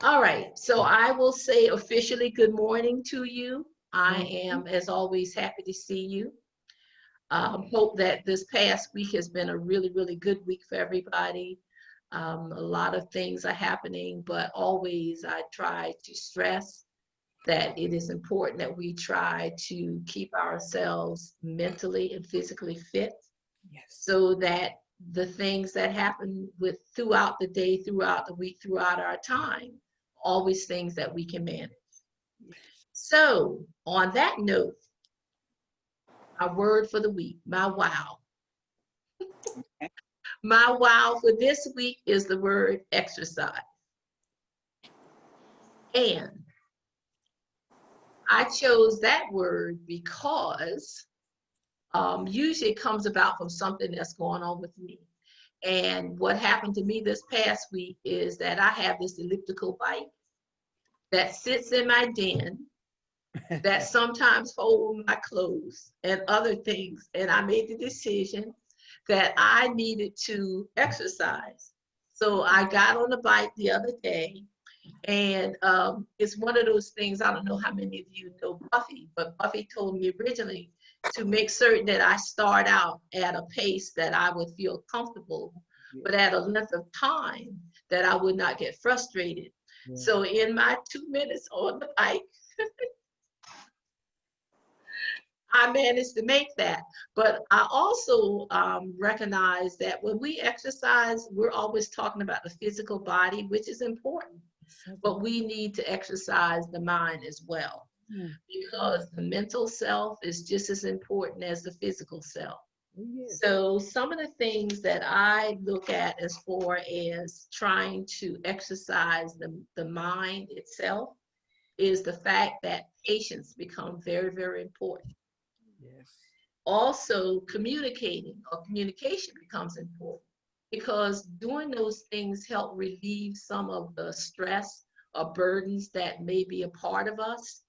All right, so I will say officially good morning to you. I Mhm. am, as always, happy to see you. Hope that this past week has been a really, really good week for everybody. A lot of things are happening, but always I try to stress that it is important that we try to keep ourselves mentally and physically fit Yes. so that the things that happen with throughout the day, throughout the week, throughout our time, always things that we can manage. Yes. So on that note, our word for the week, my wow. Okay. My wow for this week is the word exercise. And I chose that word because usually it comes about from something that's going on with me. And what happened to me this past week is that I have this elliptical bike that sits in my den that sometimes hold my clothes and other things. And I made the decision that I needed to exercise. So I got on the bike the other day, and it's one of those things. I don't know how many of you know Buffy, but Buffy told me originally to make certain that I start out at a pace that I would feel comfortable, but at a length of time that I would not get frustrated. Yeah. So in my 2 minutes on the bike, I managed to make that. But I also recognize that when we exercise, we're always talking about the physical body, which is important, but we need to exercise the mind as well, Mm. because the mental self is just as important as the physical self. Yes. So some of the things that I look at as far as trying to exercise the mind itself is the fact that patience becomes very, very important. Yes. Also, communicating or communication becomes important because doing those things help relieve some of the stress or burdens that may be a part of us.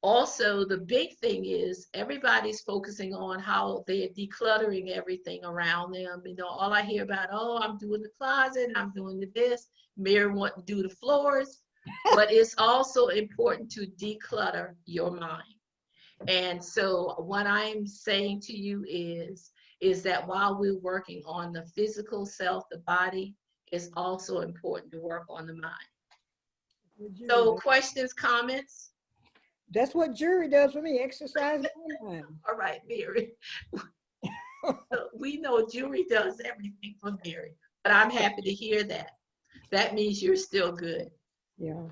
Also, the big thing is everybody's focusing on how they're decluttering everything around them. You know, all I hear about, oh, I'm doing the closet, I'm doing this, Mary want to do the floors, but it's also important to declutter your mind. And so what I'm saying to you is that while we're working on the physical self, the body, it's also important to work on the mind. What jury So does. questions, comments? That's what jury does for me. Exercise my mind. All right, Mary. We know Julie does everything for Mary, but I'm happy to hear that. That means you're still good. Yeah.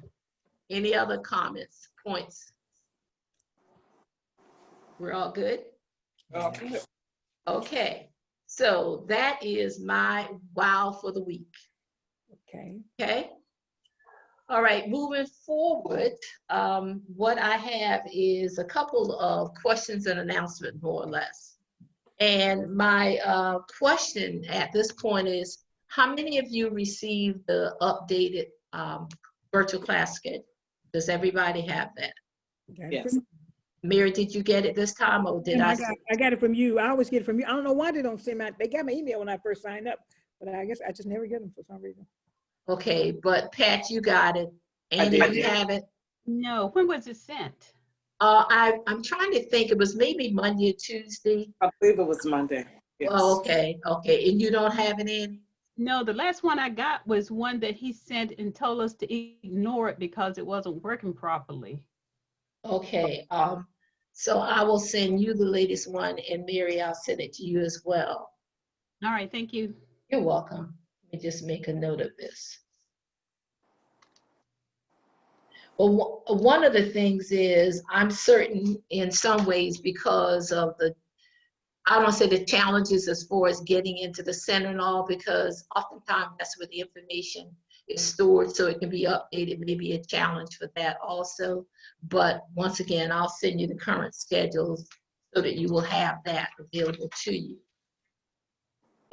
Any other comments, points? We're all good? Okay. Okay. So that is my wow for the week. Okay. Okay. All right, moving forward, what I have is a couple of questions and announcements, more or less. And my question at this point is, how many of you received the updated virtual class schedule? Does everybody have that? Got it Yes. from Mary, did you get it this time, or did Tim, I? I got it from you. I always get it from you. I don't know why they don't send my. They got my email when I first signed up, but I guess I just never get them for some reason. Okay, but Pat, you got it. I Annie, did. you have it. No, when was it sent? I'm trying to think. It was maybe Monday or Tuesday. I believe it was Monday. Oh, Yes. okay, okay. And you don't have it, Annie? No, the last one I got was one that he sent and told us to ignore it because it wasn't working properly. Okay. So I will send you the latest one, and Mary, I'll send it to you as well. All right, thank you. You're welcome. Let me just make a note of this. Well, one of the things is I'm certain in some ways because of the, I don't say the challenges as far as getting into the center and all, because oftentimes that's where the information is stored so it can be updated, maybe a challenge for that also. But once again, I'll send you the current schedules so that you will have that available to you.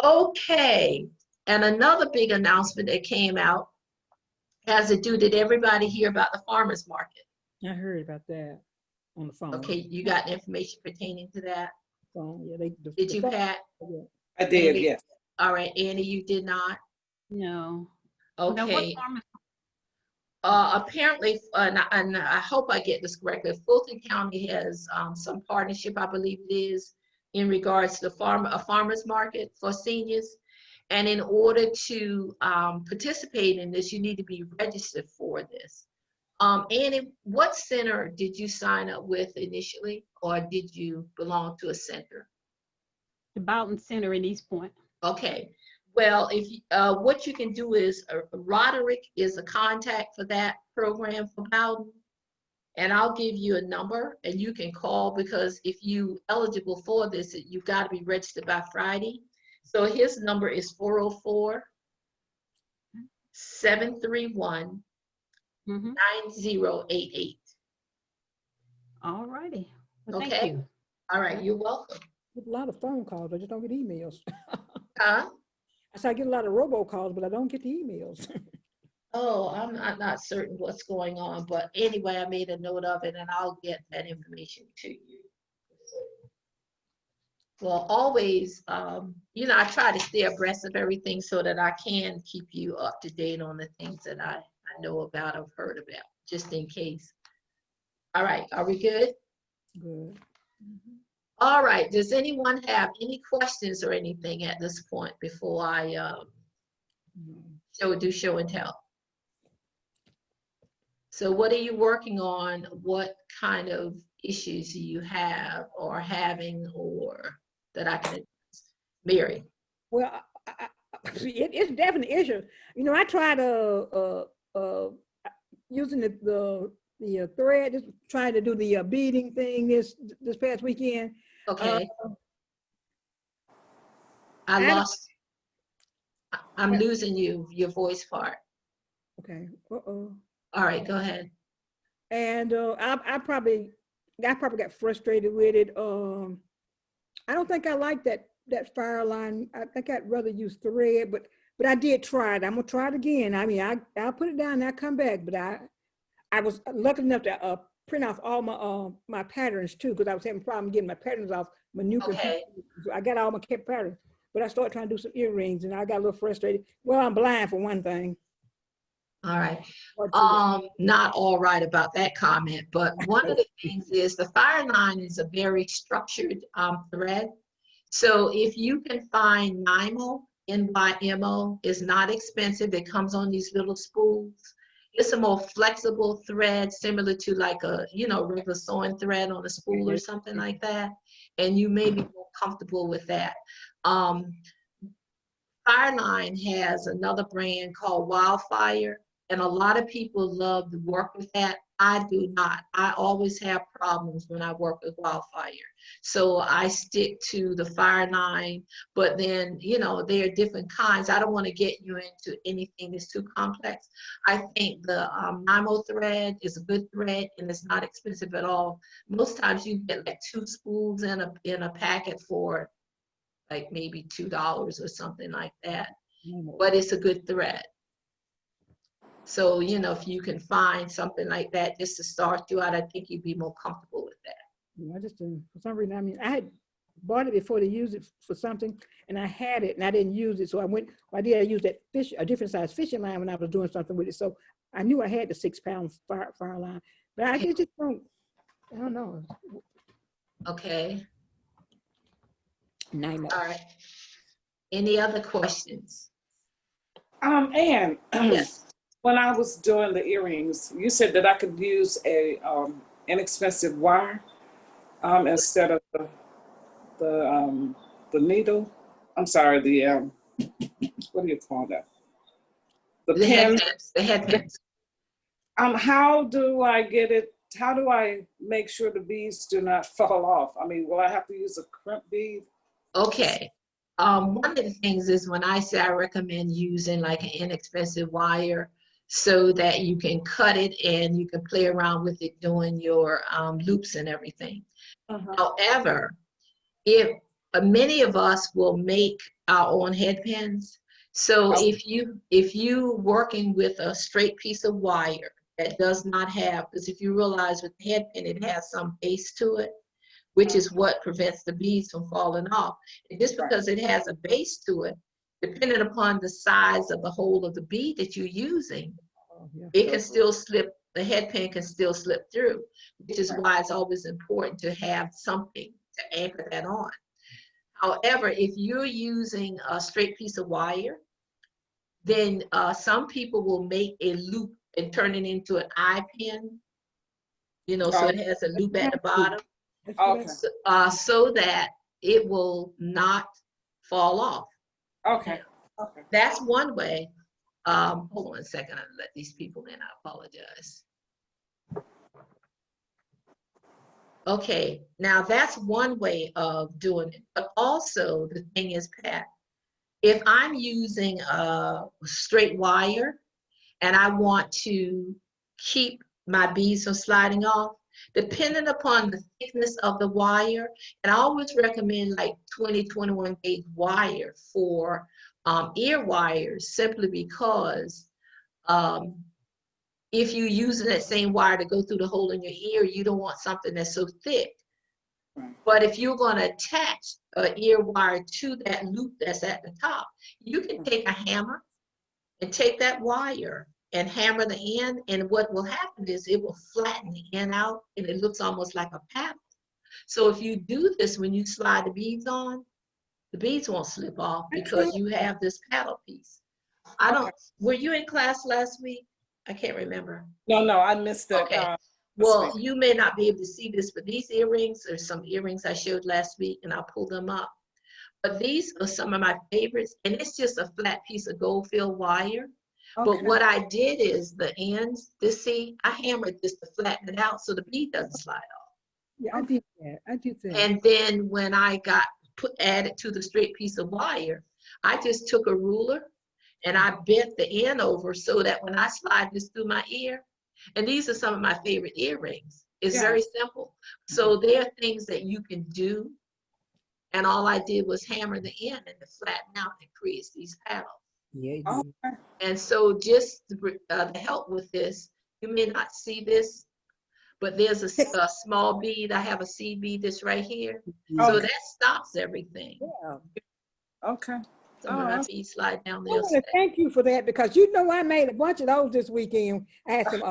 Okay, and another big announcement that came out has to do, did everybody hear about the farmer's market? I heard about that on the phone. Okay, you got information pertaining to that? Phone. Yeah, they. Did you, Pat? I did. Annie? Yes. All right, Annie, you did not? No. No, what Okay, farmers? Apparently, and I hope I get this correctly, Fulton County has some partnership, I believe it is, in regards to a farmer's market for seniors. And in order to participate in this, you need to be registered for this. Annie, what center did you sign up with initially, or did you belong to a center? The Boughton Center in East Point. Okay, well, if what you can do is Roderick is a contact for that program for Bowden, and I'll give you a number and you can call, because if you eligible for this, you've got to be registered by Friday. So his number is 404-731-9088. All righty. Well, thank Okay. you. All right, you're welcome. Get a lot of phone calls, I just don't get emails. Huh? I said I get a lot of robocalls, but I don't get the emails. Oh, I'm not certain what's going on, but anyway, I made a note of it and I'll get that information to you. Well, always, you know, I try to stay abreast of everything so that I can keep you up to date on the things that I know about or heard about, just in case. All right, are we good? Good. All right, does anyone have any questions or anything at this point before I do show and tell? So what are you working on? What kind of issues do you have or having, or that I can address? Mary? Well, it's definitely an issue. You know, I tried using the thread, just trying to do the beading thing this past weekend. Okay. I'm losing your voice part. Okay. All right, go ahead. And I probably got frustrated with it. I don't think I like that fire line. I think I'd rather use thread, but I did try it. I'm gonna try it again. I mean, I'll put it down and I'll come back. But I was lucky enough to print off all my patterns too, because I was having a problem getting my patterns off my new computer. So I got all my patterns, but I started trying to do some earrings and I got a little frustrated. Well, I'm blind for one thing. All right. Not all right about that comment, but one of the things is the fire line is a very structured thread. So if you can find NYMO, NYMO is not expensive. It comes on these little spools. It's a more flexible thread, similar to like a, you know, regular sewing thread on a spool or something like that. And you may be more comfortable with that. Fireline has another brand called Wildfire, and a lot of people love to work with that. I do not. I always have problems when I work with Wildfire. So I stick to the Fireline, but then, you know, there are different kinds. I don't want to get you into anything that's too complex. I think the NYMO thread is a good thread and it's not expensive at all. Most times you get like 2 spools in a packet for like maybe $2 or something like that, but it's a good thread. So, you know, if you can find something like that just to start you out, I think you'd be more comfortable with that. I just didn't, for some reason, I mean, I had bought it before to use it for something, and I had it and I didn't use it. So I used that a different size fishing line when I was doing something with it. So I knew I had the 6-pound fire line, but I just don't, I don't know. Okay. All right. Any other questions? Ann, Yes. when I was doing the earrings, you said that I could use a inexpensive wire instead of the needle. I'm sorry, what do you call that? The pin. The head pins. How do I get it? How do I make sure the beads do not fall off? I mean, will I have to use a crimp bead? Okay. One of the things is when I say I recommend using like an inexpensive wire so that you can cut it and you can play around with it doing your loops and everything. However, if many of us will make our own head pins. So if you working with a straight piece of wire that does not have, because if you realize with the head pin, it has some base to it, which is what prevents the beads from falling off. And just because it has a base to it, depending upon the size of the hole of the bead that you're using, Yeah. It can still slip, the head pin can still slip through, which is why it's always important to have something to anchor that on. However, if you're using a straight piece of wire, then some people will make a loop and turn it into an eye pin, you know, so it has a loop at the bottom, That's what Okay. so that it will not fall off. Okay. Okay. That's one way. Hold on a second, I'll let these people in, I apologize. Okay, now that's one way of doing it, but also the thing is, Pat, if I'm using a straight wire and I want to keep my beads from sliding off, depending upon the thickness of the wire, and I always recommend like 21 gauge wire for ear wires, simply because if you're using that same wire to go through the hole in your ear, you don't want something that's so thick. Right. But if you're going to attach an ear wire to that loop that's at the top, you can take a hammer and take that wire and hammer the end, and what will happen is it will flatten the end out and it looks almost like a paddle. So if you do this when you slide the beads on, the beads won't slip off because you have this paddle piece. I don't, were you in class last week? I can't remember. No, I missed it. Okay. Well, you may not be able to see this, but these earrings, there's some earrings I showed last week, and I'll pull them up. But these are some of my favorites, and it's just a flat piece of gold fill wire. But what I did is the ends, see, I hammered this to flatten it out so the bead doesn't slide off. Yeah, I did that. I did that. And then when I got added to the straight piece of wire, I just took a ruler and I bent the end over so that when I slide this through my ear, and these are some of my favorite earrings. It's very simple. So there are things that you can do. And all I did was hammer the end and it flatten out and creates these paddles. Yeah. Okay. And so just to help with this, you may not see this, but there's a small bead. I have a seed bead that's right here. So that stops everything. Yeah. Okay. Some of my beads slide down I there. want to thank you for that, because you know I made a bunch of those this weekend. I had some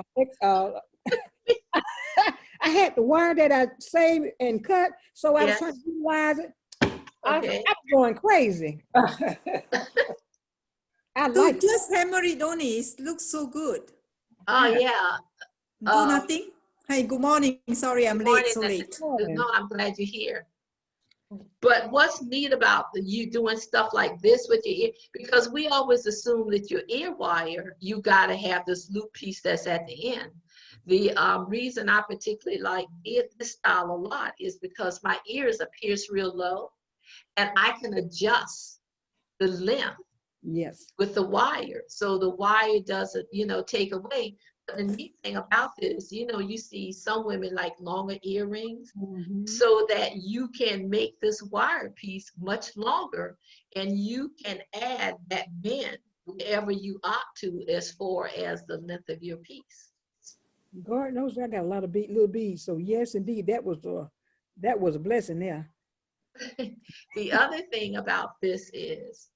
I had the wire that I saved and cut, so I was trying to utilize it. Okay. I was going crazy. I So like just hammer it on it. Looks so good. Oh, yeah. Do nothing. Hey, good morning. Sorry, I'm late. So late. No, I'm glad you're here. But what's neat about you doing stuff like this with your ear, because we always assume that your ear wire, you got to have this loop piece that's at the end. The reason I particularly like this style a lot is because my ears are pierced real low and I can adjust the length with the wire. So the wire doesn't, take away. But the neat thing about this, you see some women like longer earrings, so that you can make this wire piece much longer and you can add that bend wherever you opt to as far as the length of your piece. God knows I got a lot of little beads. So yes, indeed, that was a blessing there. The other thing about this is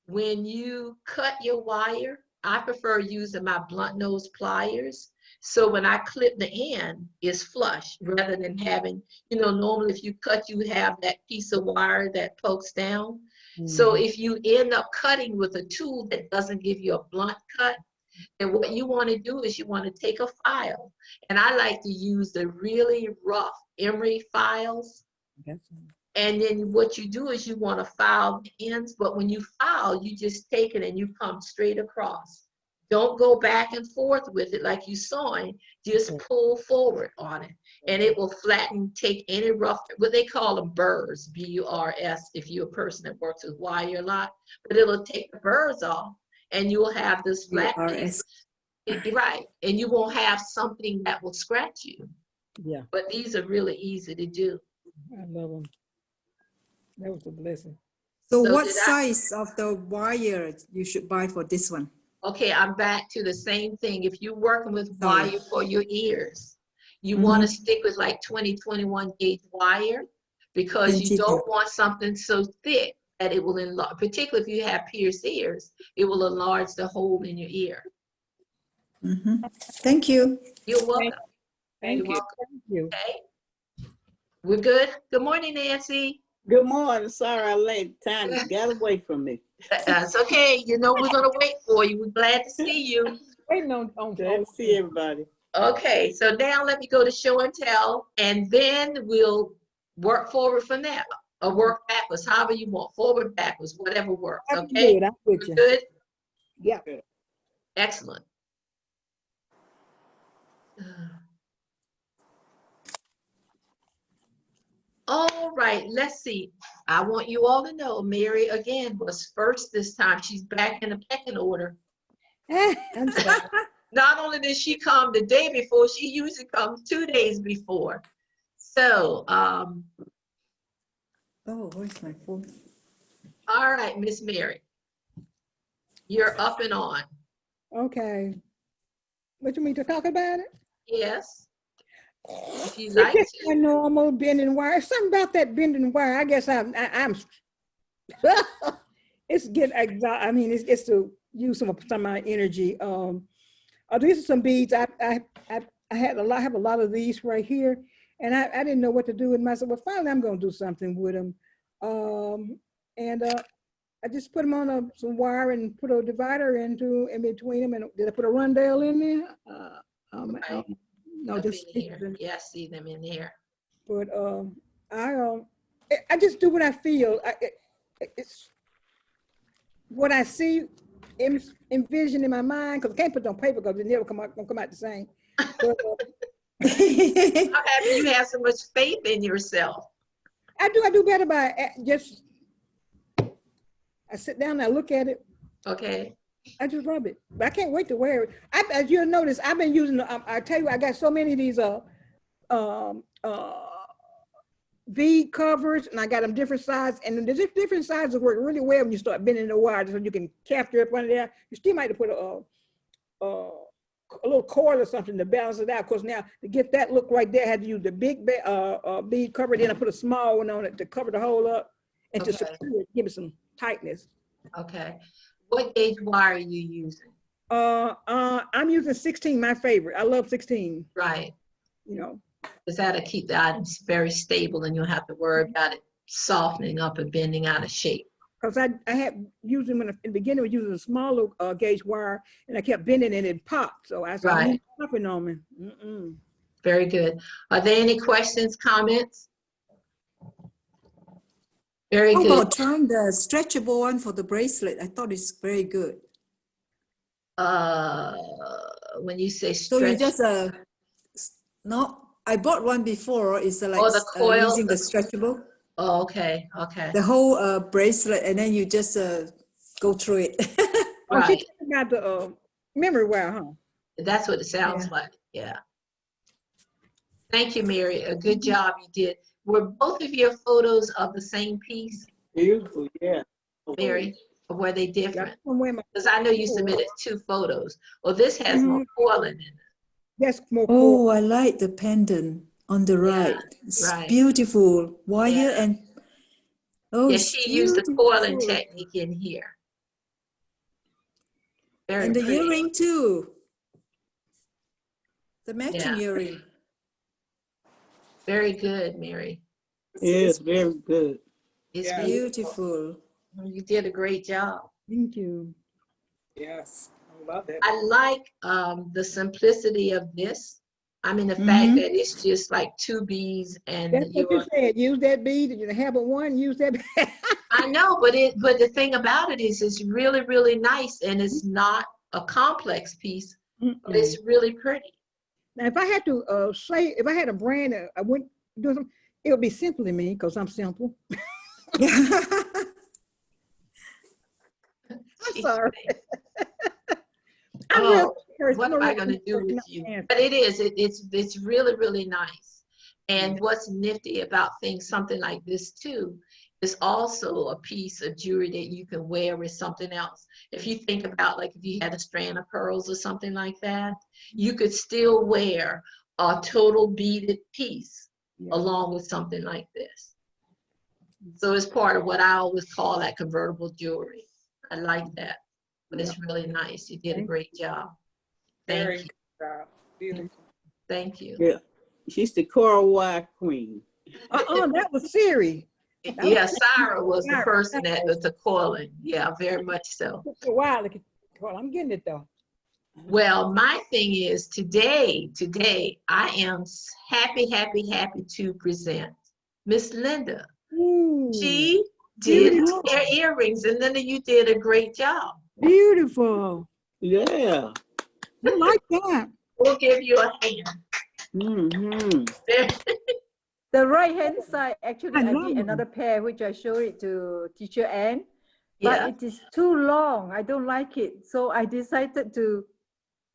when you cut your wire, I prefer using my blunt nose pliers. So when I clip the end, it's flush rather than having, normally if you cut, you have that piece of wire that pokes down. So if you end up cutting with a tool that doesn't give you a blunt cut, then what you want to do is you want to take a file. And I like to use the really rough emery files. And then what you do is you want to file the ends, but when you file, you just take it and you come straight across. Don't go back and forth with it like you sawing, just pull forward on it. And it will flatten, take any rough, what they call them burrs, B-U-R-S, if you're a person that works with wire a lot, but it'll take the burrs off and you'll have this flat piece. Right, and you won't have something that will scratch you. Yeah. But these are really easy to do. I love them. That was a blessing. So what size of the wire you should buy for this one? Okay, I'm back to the same thing. If you're working with wire for your ears, you want to stick with like 21 gauge wire, because you don't want something so thick that it will enlarge, particularly if you have pierced ears, it will enlarge the hole in your ear. Thank you. You're welcome. Thank You're you. welcome. Thank you. Okay. We're good. Good morning, Nancy. Good morning. Sorry I late. Time got away from me. That's okay. You know we're gonna wait for you. We're glad to see you. Waiting on, Glad to see everybody. Okay, so now let me go to show and tell, and then we'll work forward from there, or work backwards, however you want, forward, backwards, whatever works, I'm okay? good. I'm with you. Good? Yeah. Excellent. All right, let's see. I want you all to know Mary, again, was first this time. She's back in the pecking order. I'm sorry. Not only did she come the day before, she usually comes 2 days before. So, Oh, where's my phone? all right, Miss Mary, you're up and on. Okay. What you mean to talk about it? Yes, if you It's like just to. my normal bending wire. Something about that bending wire. I guess I'm it's getting I mean, it's to use some of my energy. These are some beads. I have a lot of these right here, and I didn't know what to do with myself. Well, finally, I'm going to do something with them. I just put them on some wire and put a divider in between them. And did I put a rondelle in there? Right. No, Up just in here. Yeah, I see them in here. But I just do what I feel. It's what I see, envision in my mind, because I can't put it on paper because it never gonna come out the same. But I'm happy you have so much faith in yourself. I do better by just I sit down and I look at it. Okay. I just rub it. But I can't wait to wear it. As you'll notice, I've been using. I tell you, I got so many of these bead covers, and I got them different sizes, and the different sizes work really well when you start bending the wire, so you can capture it under there. You still might have put a little cord or something to balance it out. Of course, now to get that look right there, I had to use the big bead cover. Then I put a small one on it to cover the hole up and to Okay. secure it, give it some tightness. Okay. What gauge wire are you using? I'm using 16, my favorite. I love 16. Right. You know. Because that'll keep the items very stable and you'll have to worry about it softening up and bending out of shape. Because I had using in the beginning, I was using a smaller gauge wire, and I kept bending it and it popped. So I said, Right. popping on me. Very good. Are there any questions, comments? Very How good. about trying the stretchable one for the bracelet? I thought it's very good. When you say So you stretch, just no, I bought one before. It's like oh, the coil. using the stretchable, Oh, okay. Okay. the whole bracelet, and then you just go through it. Oh, she Right. got the memory wire, huh? That's what it sounds Yeah. like. Yeah. Thank you, Mary. A good job you did. Were both of your photos of the same piece, Beautiful, yeah. Mary? Or were they different? Women. Because I know you submitted 2 photos. Well, this has more coiling in it. That's more Oh, cool. I like the pendant on the right. It's right. beautiful wire Yeah. and oh, Yeah, it's she used the coiling beautiful. technique in here. Very And the pretty. earring too. The matching Yeah. earring. Very good, Mary. Yes, very good. It's Yeah. beautiful. Beautiful. You did a great job. Thank you. Yes, I love it. I like the simplicity of this. I mean, the fact that it's just like 2 beads and That's what you said. Use that bead. You have one. Use that. I know, but the thing about it is it's really, really nice and it's not a complex piece, but it's really pretty. Now, if I had to say, if I had a brand, I wouldn't do something. It would be Simply Me because I'm simple. I'm sorry. Oh, what am I going to do with you? But it's really, really nice. And what's nifty about things, something like this too, is also a piece of jewelry that you can wear with something else. If you think about, like, if you had a strand of pearls or something like that, you could still wear a total beaded piece along with something like this. So it's part of what I always call that convertible jewelry. I like that, but it's really nice. You did a great job. Very Thank you. good job. Beautiful. Thank you. Yeah. She's the coral wire queen. That was Siri. That Yeah, was Sarah was the Sarah. person that was the calling. Yeah, very much so. Took a while to get, well, I'm getting it though. Well, my thing is today I am happy to present Miss Linda. Ooh, She did beautiful. her earrings, and Linda, you did a great job. Beautiful. Yeah. I like that. We'll give you a hand. Mm-hmm. The right hand side, actually, I I love did them. another pair, which I showed it to teacher Anne, but Yeah, it is too long. I don't like it. So I decided to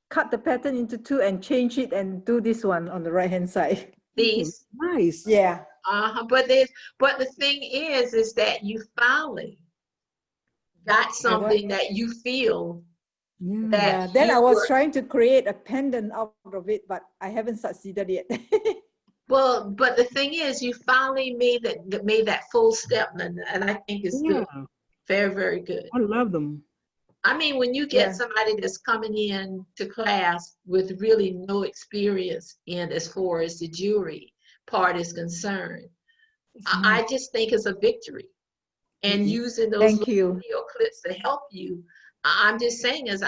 cut the pattern into two and change it and do this one on the right hand side. these. Nice. Yeah. But the thing is that you finally got something that you feel Yeah. that Yeah. Then you I was were, trying to create a pendant out of it, but I haven't succeeded yet. well, but the thing is you finally made that full step, Linda, and I think it's Yeah. good. Very, very good. I love them. I mean, when you get Yeah. somebody that's coming in to class with really no experience in as far as the jewelry part is concerned, It's nice. I just think it's a victory. And Mhm. using those Thank little you. video clips to help you, I'm just saying is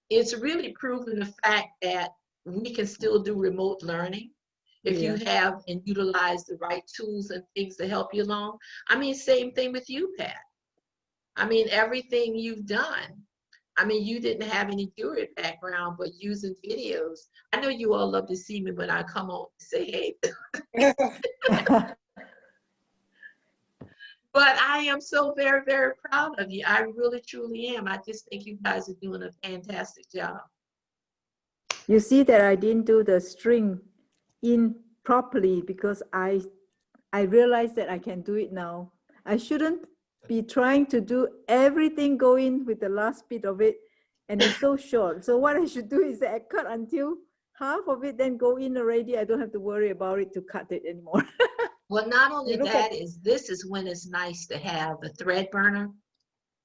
it's really proven the fact that we can still do remote learning if you have and utilize the right tools and things to help you along. I mean, same thing with you, Pat. I mean, everything you've done. I mean, you didn't have any jewelry background, but using videos. I know you all love to see me when I come on and say, hey, but I am so very, very proud of you. I really, truly am. I just think you guys are doing a fantastic job. You see that I didn't do the string in properly because I realized that I can do it now. I shouldn't be trying to do everything go in with the last bit of it, and it's so short. So what I should do is that I cut until half of it, then go in already. I don't have to worry about it to cut it anymore. Well, not only You look that at- is this is when it's nice to have the thread burner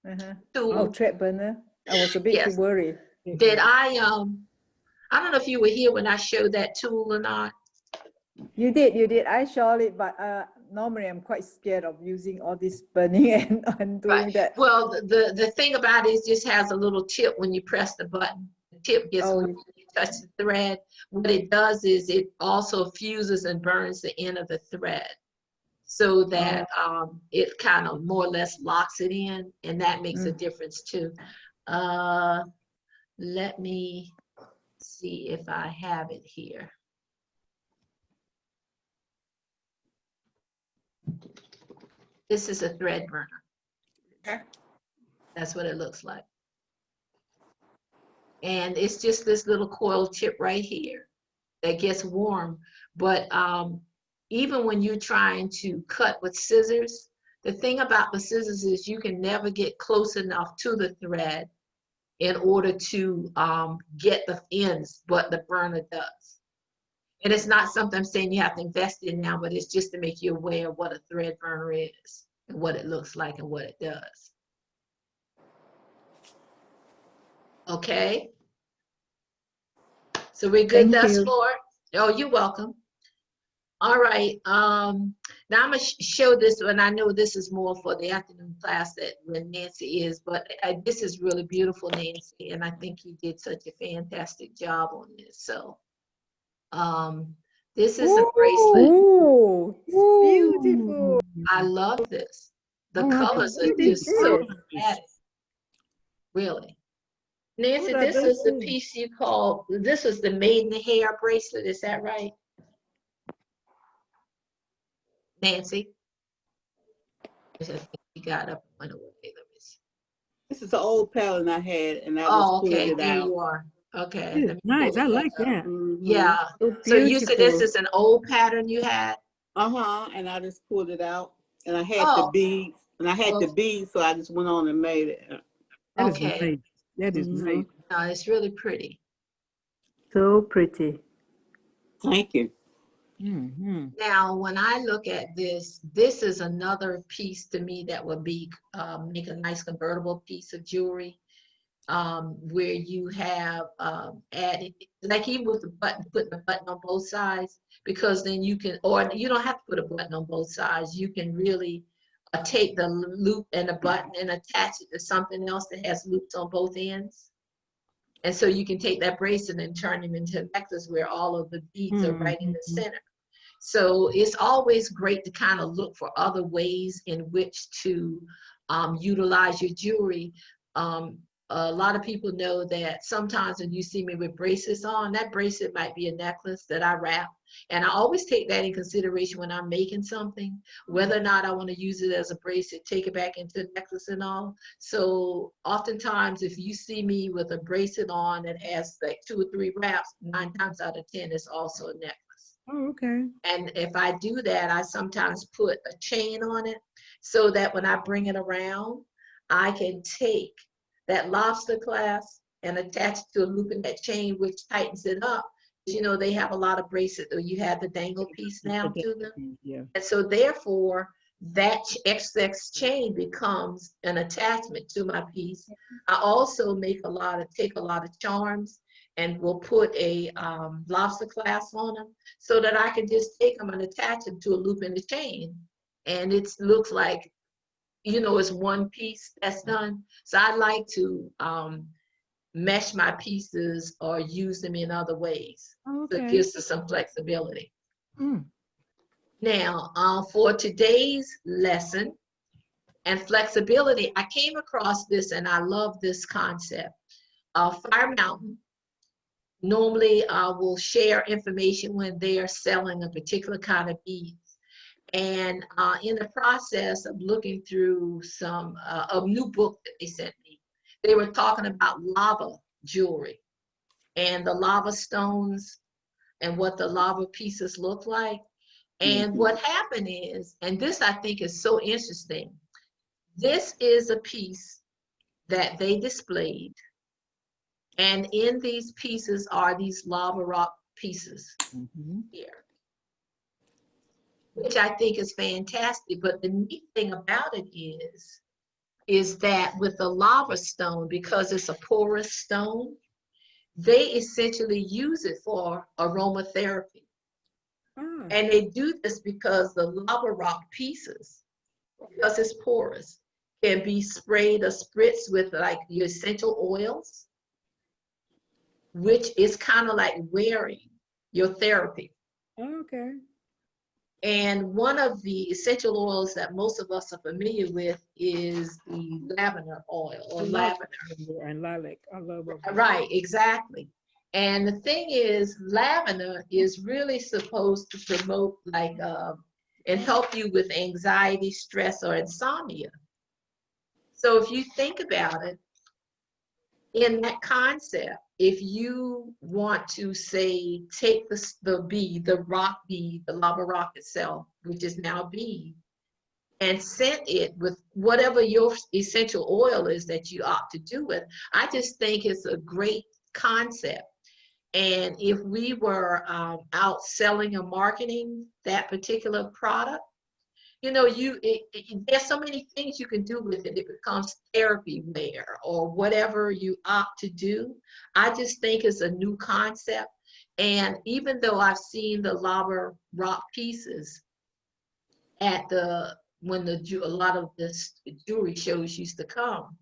Oh, tool. thread burner. I was a bit too Yes. worried. Did I don't know if you were here when I showed that tool or not. You did. I showed it, but normally I'm quite scared of using all this burning and doing Right. that. Well, the thing about it is just has a little tip when you press the button. The tip gets Oh, when you touch the thread. What it does is it also fuses and burns the end of the thread so that it kind of more or less locks it in, and that makes a difference too. Let me see if I have it here. This is a thread burner. Okay. That's what it looks like. And it's just this little coil tip right here that gets warm. But even when you're trying to cut with scissors, the thing about the scissors is you can never get close enough to the thread in order to get the ends, but the burner does. And it's not something I'm saying you have to invest in now, but it's just to make you aware of what a thread burner is and what it looks like and what it does. Okay. So we're good Thank thus you. far? Oh, you're welcome. All right. Now I'm gonna show this one. I know this is more for the afternoon class that when Nancy is, but this is really beautiful, Nancy, and I think you did such a fantastic job on this. So, this is a bracelet. Oh, it's beautiful. I love this. The Oh, colors are What is just so this? dramatic. Really. Nancy, What are this is the those? piece you call, this is the maiden hair bracelet, is that right? Nancy? I think you got up and went away. Let me see. This is an old pattern I had, and I just Oh, pulled okay, it there out. you are. Okay, It's let me nice. pull I it like back up. that. Yeah, So so you said this beautiful. is an old pattern you had? And I just pulled it out, and I had the Oh, beads, so I just went on and made it. That is okay. nice. That is nice. No, it's really pretty. So pretty. Thank you. Mm-hmm. Now, when I look at this, this is another piece to me that would be make a nice convertible piece of jewelry. where you have added, like even with the button, putting the button on both sides, because then you can, or you don't have to put a button on both sides. You can really take the loop and the button and attach it to something else that has loops on both ends. And so you can take that bracelet and turn them into a necklace where all of the beads are right in the center. So it's always great to kind of look for other ways in which to utilize your jewelry. A lot of people know that sometimes when you see me with bracelets on, that bracelet might be a necklace that I wrap. And I always take that in consideration when I'm making something, whether or not I want to use it as a bracelet, take it back into a necklace and all. So oftentimes, if you see me with a bracelet on that has like 2 or 3 wraps, 9 times out of 10, it's also a necklace. Oh, okay. And if I do that, I sometimes put a chain on it so that when I bring it around, I can take that lobster clasp and attach it to a loop in that chain, which tightens it up. You know, they have a lot of bracelets, or you have the dangle piece now to them. Yeah. And so therefore, that XX chain becomes an attachment to my piece. I also take a lot of charms and will put a lobster clasp on them so that I can just take them and attach them to a loop in the chain. And it looks like, you know, it's one piece that's done. So I like to mesh my pieces or use them in other ways. So it Okay. gives us some flexibility. Mm. Now, for today's lesson and flexibility, I came across this and I love this concept. Fire Mountain normally will share information when they are selling a particular kind of beads. And in the process of looking through a new book that they sent me, they were talking about lava jewelry and the lava stones and what the lava pieces look like. And what happened is, and this I think is so interesting, this is a piece that they displayed. And in these pieces are these lava rock pieces here, which I think is fantastic. But the neat thing about it is that with the lava stone, because it's a porous stone, they essentially use it for aromatherapy. Ah. And they do this because the lava rock pieces, because it's porous, can be sprayed or spritzed with like the essential oils, which is kind of like wearing your therapy. Okay. And one of the essential oils that most of us are familiar with is the lavender oil or lavender. And lilac. I love it. Right, exactly. And the thing is, lavender is really supposed to promote like and help you with anxiety, stress, or insomnia. So if you think about it, in that concept, if you want to say, take the bead, the rock bead, the lava rock itself, which is now a bead, and scent it with whatever your essential oil is that you opt to do with, I just think it's a great concept. And if we were out selling or marketing that particular product, you know, there's so many things you can do with it. It becomes therapy wear or whatever you opt to do. I just think it's a new concept. And even though I've seen the lava rock pieces at a lot of this jewelry shows used to come,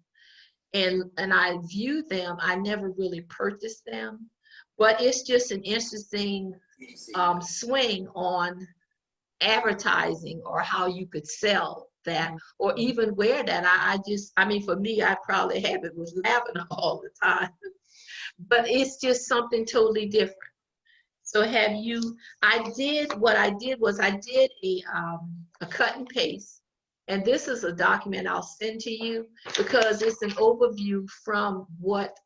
and I viewed them, I never really purchased them. But it's just an interesting swing on advertising or how you could sell that or even wear that. I mean, for me, I probably have it with lavender all the time, but it's just something totally different. So what I did was I did a cut and paste, and this is a document I'll send to you because it's an overview from what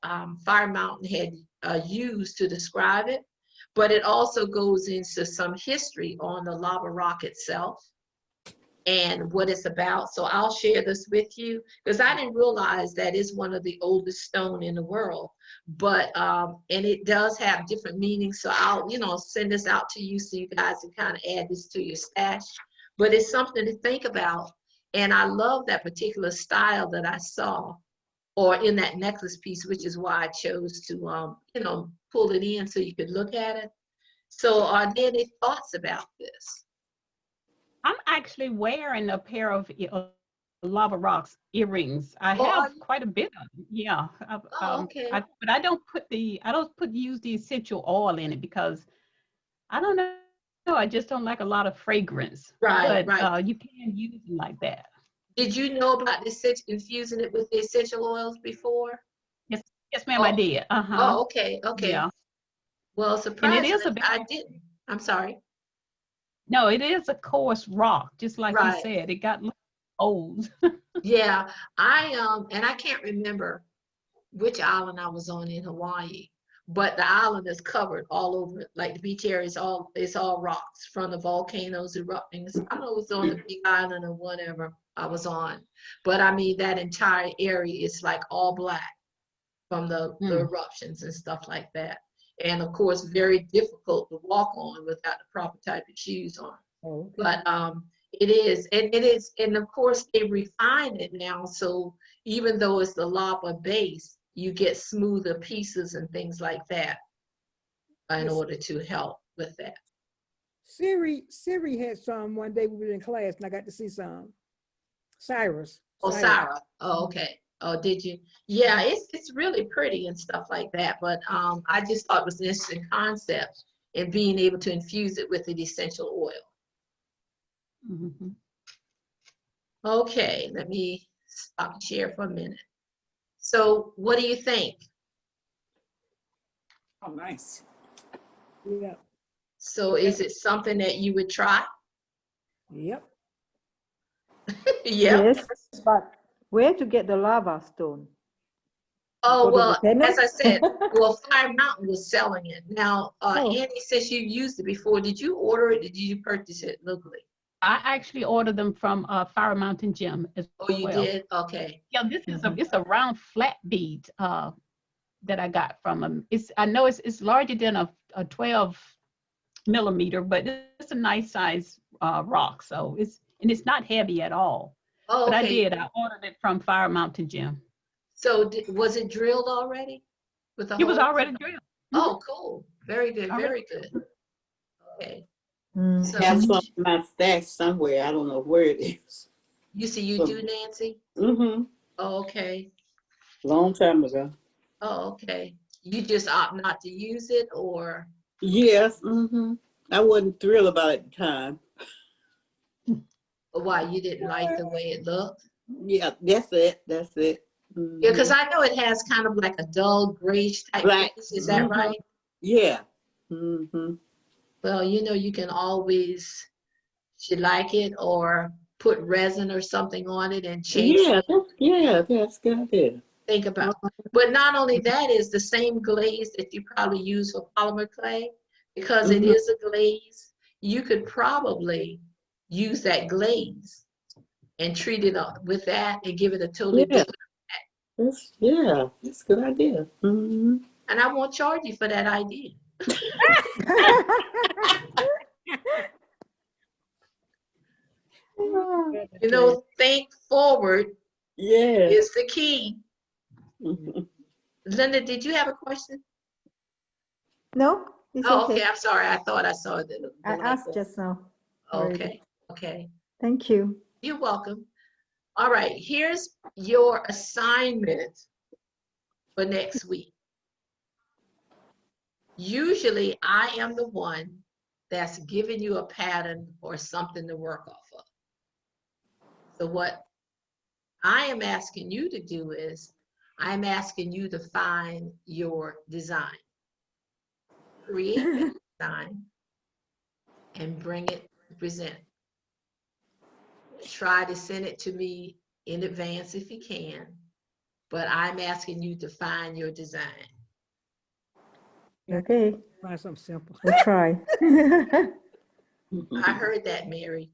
Fire Mountain had used to describe it. But it also goes into some history on the lava rock itself and what it's about. So I'll share this with you because I didn't realize that it's one of the oldest stone in the world. But and it does have different meanings. So I'll send this out to you so you guys can kind of add this to your stash. But it's something to think about. And I love that particular style that I saw or in that necklace piece, which is why I chose to, you know, pull it in so you could look at it. So are there any thoughts about this? I'm actually wearing a pair of lava rocks earrings. I Oh, are have you? quite a bit of them. Yeah. Oh, okay. But I don't use the essential oil in it because I don't know. I just don't like a lot of fragrance. Right, But right. you can use them like that. Did you know about this infusing it with the essential oils before? Yes, yes, ma'am, I Oh, did. Uh-huh. oh, okay, okay. Yeah. Well, And it is a surprisingly, very, I didn't. I'm sorry. no, it is a coarse rock, just like you Right. said. It got old. Yeah, and I can't remember which island I was on in Hawaii, but the island is covered all over. Like the beach area is it's all rocks from the volcanoes erupting. I don't know, it was on the big island or whatever I was on, but I mean that entire area is like all black from the Mm. eruptions and stuff like that. And of course, very difficult to walk on without the proper type of shoes on. Oh, okay. But and of course they refine it now. So even though it's the lava base, you get smoother pieces and things like that in Yes. order to help with that. Siri had some one day we were in class and I got to see some. Cyrus. Oh, Cyrus. Sarah. Oh, okay. Oh, did you? Yeah, it's really pretty and stuff like that. But I just thought it was an interesting concept in being able to infuse it with an essential oil. Mhm. Okay, let me stop and share for a minute. So what do you think? Oh, nice. Yeah. So is it something that you would try? Yep. Yep. Yes, but where to get the lava stone? Oh, Go to the well, tenant? as I said, well, Fire Mountain was selling it. Now, Oh. Annie, since you used it before, did you order it? Or did you purchase it locally? I actually ordered them from Fire Mountain Gym as Oh, you well. did? Okay. Yeah, this is Mhm. it's a round flat bead that I got from them. I know it's larger than a 12 millimeter, but it's a nice size rock. So it's not heavy at all. Oh, But okay. I ordered it from Fire Mountain Gym. So was it drilled already with the It was holes? already drilled. Oh, cool. Very good. Already Very good. Okay. Mm. So Have some in my stash somewhere. I don't know where it is. you see you do, Nancy? Mm-hmm. Oh, okay. Long time ago. Oh, okay. You just opt not to use it, or Yes. Mm-hmm. I wasn't thrilled about it at the time. why you didn't like the way it looked? Yeah, that's it. That's it. Yeah, because Mhm. I know it has kind of like a dull grayish type Right. finish. Is that Mhm. right? Yeah. Mm-hmm. Well, you know, you can always, if you like it, or put resin or something on it and change Yeah, it. that's a good idea. Think about. But not only that is the same glaze that you probably use for polymer clay, because it Mhm. is a glaze, you could probably use that glaze and treat it up with that and give it a totally Yeah, different. that's a good idea. Mm-hmm. And I won't charge you for that idea. You know, think forward Yeah. is the key. Mhm. Linda, did you have a question? No, it's Oh, okay. okay. I'm sorry. I thought I saw the I light asked go. just now. already. Okay. Okay. Thank you. You're welcome. All right. Here's your assignment for next week. Usually I am the one that's giving you a pattern or something to work off of. So what I am asking you to do is I'm asking you to find your design. Create that design and bring it to present. Try to send it to me in advance if you can, but I'm asking you to find your design. Okay, Find something simple. we'll try. I heard that, Mary.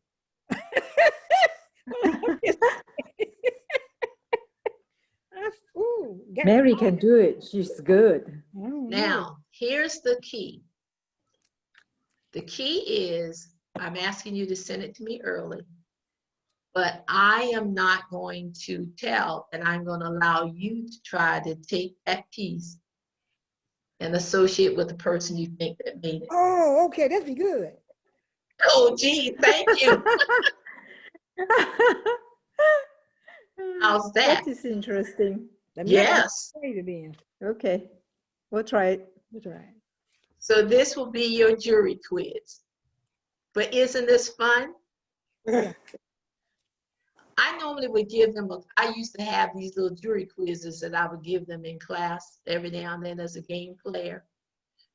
Ooh, got Mary me. can do it. She's good. I don't know. Now, here's the key. The key is I'm asking you to send it to me early, but I am not going to tell, and I'm going to allow you to try to take that piece and associate with the person you think that made it. Oh, okay, that'd be good. Oh, gee, thank you. How's that? That is interesting. Let me know. Yes. Say it then. Okay, we'll try it. That's right. So this will be your jury quiz. But isn't this fun? Yeah. I normally would give them, I used to have these little jury quizzes that I would give them in class every now and then as a game player.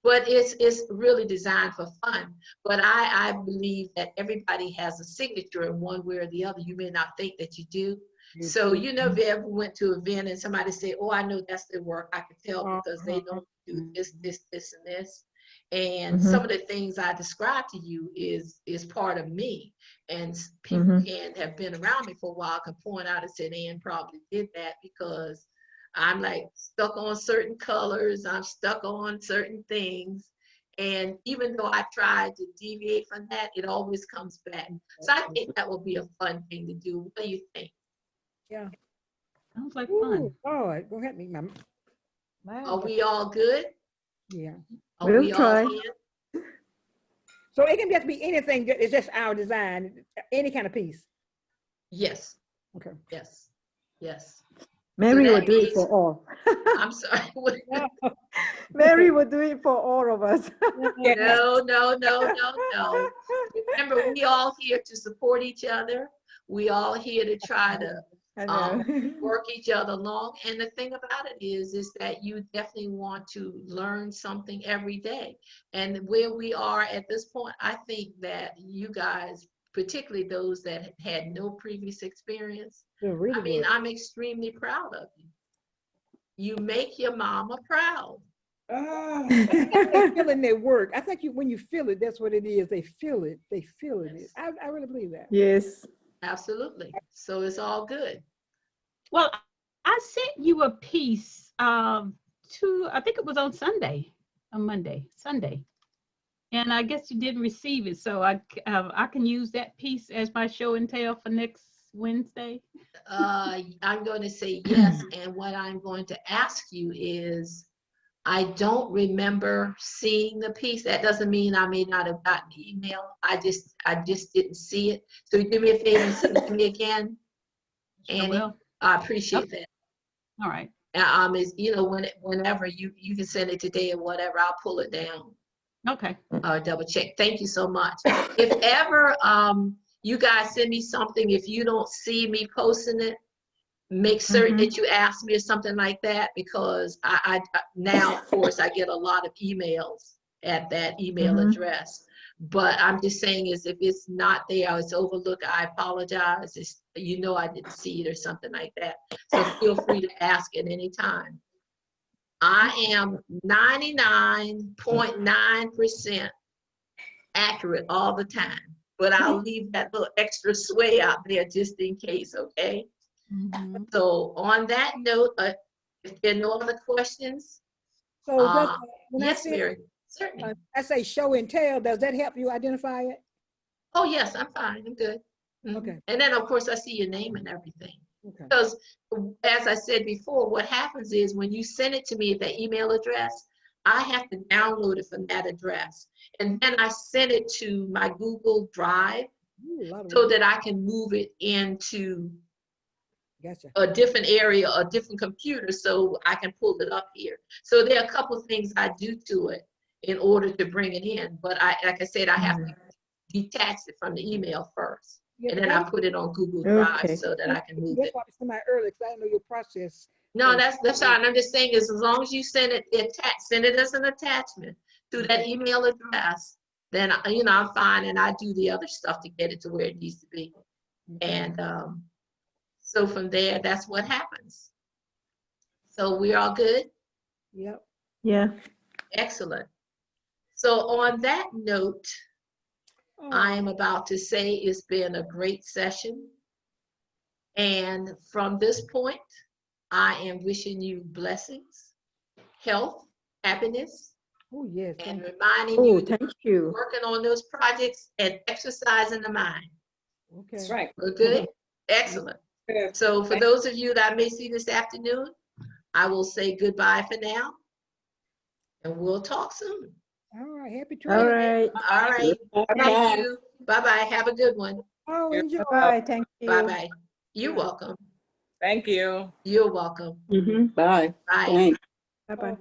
But it's really designed for fun. But I believe that everybody has a signature in one way or the other. You may not think that you do. So, you know, if you ever went to an event and somebody said, oh, I know that's their work, I could tell because they don't do this, this, this, and this. And some of the things I described to you is part of me. And people can have been around me for a while, can point out and say, Ann probably did that because I'm like stuck on certain colors, I'm stuck on certain things. And even though I tried to deviate from that, it always comes back. So I think that will be a fun thing to do. What do you think? Yeah. Sounds like fun. Ooh, Lord, go ahead me. Are we all good? Yeah. Are We'll we try. all here? So it can just be anything that is just our design, any kind of piece. Yes. Okay. Yes. Yes. Mary that will do it means- for all. I'm sorry. Mary will do it for all of us. No. Remember, we all here to support each other. We all here to try to I know. work each other along. And the thing about it is that you definitely want to learn something every day. And where we are at this point, I think that you guys, particularly those that had no previous experience, Really I mean, good. I'm extremely proud of you. You make your mama proud. Ah, They feeling their work. I think when you feel it, that's what it is. They feel it. They feel it. Yes. I really believe that. Yes. Absolutely. So it's all good. Well, I sent you a piece I think it was on Sunday. And I guess you didn't receive it. So I can use that piece as my show and tell for next Wednesday. I'm going to say yes. And what I'm going to ask you is, I don't remember seeing the piece. That doesn't mean I may not have gotten the email. I just didn't see it. So do me a favor and send it to me again. I Annie, will. I appreciate that. All right. Is whenever you can send it today or whatever, I'll pull it down. Okay. Double check. Thank you so much. If ever you guys send me something, if you don't see me posting it, make certain that you ask me or something like that, because I now, of course, I get a lot of emails at that email address. But I'm just saying is if it's not there or it's overlooked, I apologize. It's, I didn't see it or something like that. So feel free to ask at any time. I am 99.9% accurate all the time, but I'll leave that little extra sway out there just in case, okay? So on that note, if there are no other questions, So when yes, I say, Mary, certainly. I say show and tell, does that help you identify it? Oh, yes, I'm fine, I'm good. Okay. And then, of course, I see your name and everything. Okay. Because as I said before, what happens is when you send it to me at that email address, I have to download it from that address. And then I send it to my Google Drive so that I can move it into a different area, a different computer, so I can pull it up here. So there are a couple of things I do to it in order to bring it in. But like I said, I have to detach it from the email first. And then I put it on Google Drive so that I can move it. Somebody earlier, because I didn't know your process. No, that's fine. I'm just saying is as long as you send it as an attachment to that email address, then I'm fine, and I do the other stuff to get it to where it needs to be. And so from there, that's what happens. So we're all good? Yep. Yeah. Excellent. So on that note, I am about to say it's been a great session. And from this point, I am wishing you blessings, health, happiness, Oh, yes. and reminding Oh, you that thank you. working on those projects and exercising the mind. Okay. that's right. We're good? Excellent. Good. So for those of you that I may see this afternoon, I will say goodbye for now. And we'll talk soon. All right, happy All training. right. All right. Bye-bye. Thank you. Bye-bye. Have a good one. Oh, enjoy. Bye-bye. Thank you. Bye-bye. You're welcome. Thank you. You're welcome. Bye. Bye. Thanks. Bye-bye.